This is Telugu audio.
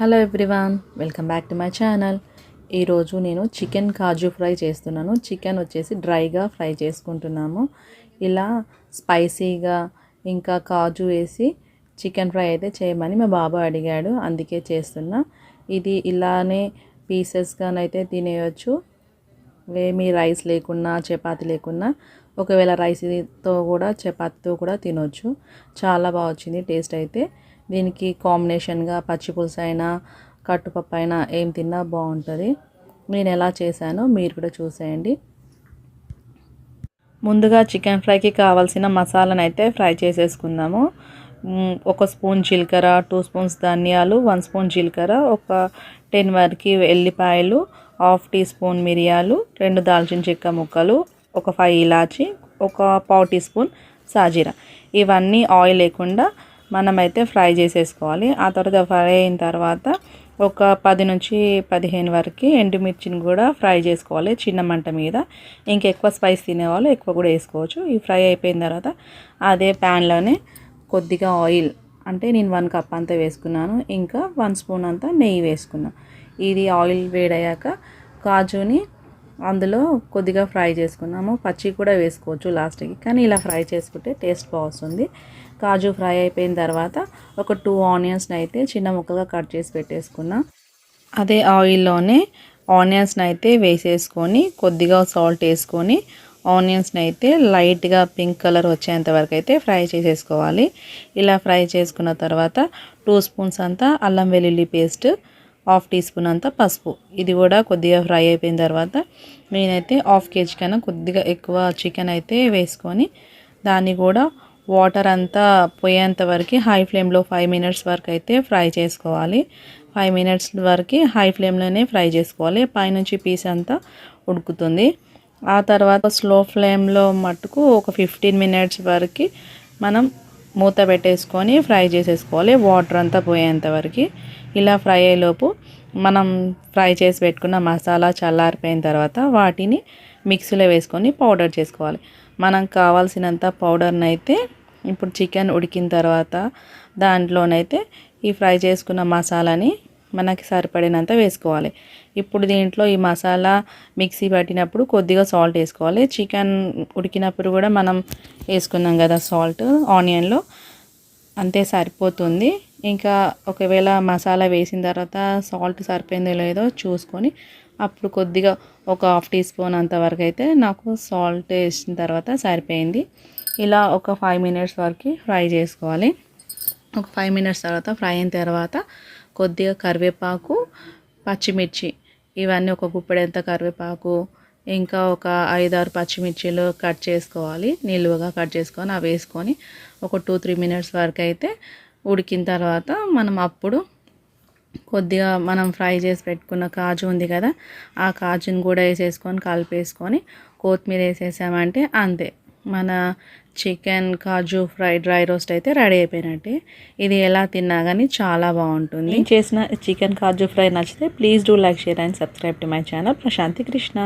Hello everyone, welcome back to my channel. ఈరోజు నేను చికెన్ కాజు ఫ్రై చేస్తున్నాను. చికెన్ వచ్చేసి డ్రైగా ఫ్రై చేసుకుంటున్నాము. ఇలా స్పైసీగా ఇంకా కాజు వేసి చికెన్ ఫ్రై అయితే చేయమని మా బాబు అడిగాడు, అందుకే చేస్తున్నా. ఇది ఇలానే పీసెస్గానైతే తినేయచ్చు, ఏమీ రైస్ లేకున్నా చపాతీ లేకున్నా. ఒకవేళ రైస్తో కూడా చపాతీతో కూడా తినొచ్చు. చాలా బాగా వచ్చింది టేస్ట్ అయితే. దీనికి కాంబినేషన్గా పచ్చిపులుసు అయినా కట్టుపప్పు అయినా ఏం తిన్నా బాగుంటుంది. నేను ఎలా చేశానో మీరు కూడా చూసేయండి. ముందుగా చికెన్ ఫ్రైకి కావాల్సిన మసాలాను అయితే ఫ్రై చేసేసుకుందాము. 1 స్పూన్ జీలకర్ర, 2 స్పూన్స్ ధనియాలు, 1 స్పూన్ జీలకర్ర, ఒక 10 వరకు ఎల్లిపాయలు, 1/2 టీ స్పూన్ మిరియాలు, 2 దాల్చిన చెక్క ముక్కలు, ఒక 5 ఇలాచి, ఒక 1/4 టీ స్పూన్ సాజీరా. ఇవన్నీ ఆయిల్ లేకుండా మనమైతే ఫ్రై చేసేసుకోవాలి. ఆ తర్వాత ఫ్రై అయిన తర్వాత ఒక 10 నుంచి 15 వరకు ఎండుమిర్చిని కూడా ఫ్రై చేసుకోవాలి చిన్న మంట మీద. ఇంకెక్కువ స్పైస్ తినేవాళ్ళు ఎక్కువ కూడా వేసుకోవచ్చు. ఈ ఫ్రై అయిపోయిన తర్వాత అదే ప్యాన్లోనే కొద్దిగా ఆయిల్, అంటే నేను 1 కప్ అంతా వేసుకున్నాను, ఇంకా 1 స్పూన్ అంతా నెయ్యి వేసుకున్నాను. ఇది ఆయిల్ వేడయ్యాక కాజుని అందులో కొద్దిగా ఫ్రై చేసుకున్నాము. పచ్చి కూడా వేసుకోవచ్చు లాస్ట్కి, కానీ ఇలా ఫ్రై చేసుకుంటే టేస్ట్ బాగుంటుంది. కాజు ఫ్రై అయిపోయిన తర్వాత ఒక 2 ఆనియన్స్ని అయితే చిన్న ముక్కలుగా కట్ చేసి పెట్టేసుకున్నా. అదే ఆయిల్లోనే ఆనియన్స్ని అయితే వేసేసుకొని కొద్దిగా సాల్ట్ వేసుకొని ఆనియన్స్ని అయితే లైట్గా పింక్ కలర్ వచ్చేంత వరకు అయితే ఫ్రై చేసేసుకోవాలి. ఇలా ఫ్రై చేసుకున్న తర్వాత 2 స్పూన్స్ అంతా అల్లం వెల్లుల్లి పేస్ట్, 1/2 టీ స్పూన్ అంతా పసుపు, ఇది కూడా కొద్దిగా ఫ్రై అయిపోయిన తర్వాత నేనైతే 1/2 కేజీ కన్నా కొద్దిగా ఎక్కువ చికెన్ అయితే వేసుకొని దాన్ని కూడా వాటర్ అంతా పోయేంత వరకు హై ఫ్లేమ్లో 5 మినిట్స్ వరకు అయితే ఫ్రై చేసుకోవాలి. 5 మినిట్స్ వరకు హై ఫ్లేమ్లోనే ఫ్రై చేసుకోవాలి. పైనుంచి పీస్ అంతా ఉడుకుతుంది. ఆ తర్వాత స్లో ఫ్లేమ్లో మట్టుకు ఒక 15 మినిట్స్ వరకు మనం మూత పెట్టేసుకొని ఫ్రై చేసేసుకోవాలి, వాటర్ అంతా పోయేంత వరకు. ఇలా ఫ్రై అయ్యేలోపు మనం ఫ్రై చేసి పెట్టుకున్న మసాలా చల్లారిపోయిన తర్వాత వాటిని మిక్సీలో వేసుకొని పౌడర్ చేసుకోవాలి. మనం కావాల్సినంత పౌడర్ని అయితే ఇప్పుడు చికెన్ ఉడికిన తర్వాత దాంట్లోనైతే ఈ ఫ్రై చేసుకున్న మసాలాని మనకి సరిపడినంత వేసుకోవాలి. ఇప్పుడు దీంట్లో ఈ మసాలా మిక్సీ పట్టినప్పుడు కొద్దిగా సాల్ట్ వేసుకోవాలి. చికెన్ ఉడికినప్పుడు కూడా మనం వేసుకున్నాం కదా సాల్ట్ ఆనియన్లో, అంతే సరిపోతుంది. ఇంకా ఒకవేళ మసాలా వేసిన తర్వాత సాల్ట్ సరిపోయిందో లేదో చూసుకొని అప్పుడు కొద్దిగా ఒక 1/2 టీ స్పూన్ అంతవరకు అయితే నాకు సాల్ట్ వేసిన తర్వాత సరిపోయింది. ఇలా ఒక 5 మినిట్స్ వరకు ఫ్రై చేసుకోవాలి. ఒక 5 మినిట్స్ తర్వాత ఫ్రై అయిన తర్వాత కొద్దిగా కరివేపాకు, పచ్చిమిర్చి, ఇవన్నీ ఒక గుప్పెడంత కరివేపాకు, ఇంకా ఒక 5-6 పచ్చిమిర్చిలు కట్ చేసుకోవాలి, నిలువుగా కట్ చేసుకొని అవి వేసుకొని ఒక 2-3 మినిట్స్ వరకు అయితే ఉడికిన తర్వాత మనం అప్పుడు కొద్దిగా మనం ఫ్రై చేసి పెట్టుకున్న కాజు ఉంది కదా, ఆ కాజుని కూడా వేసేసుకొని కలిపేసుకొని కొత్తిమీర వేసేసామంటే అంతే, మన chicken kaju fry dry roast అయితే రెడీ అయిపోయినట్టే. ఇది ఎలా తిన్నా కానీ చాలా బాగుంటుంది. చేసిన చికెన్ కాజు ఫ్రై నచ్చితే please do like, share and subscribe to my channel Prashanti Krishna.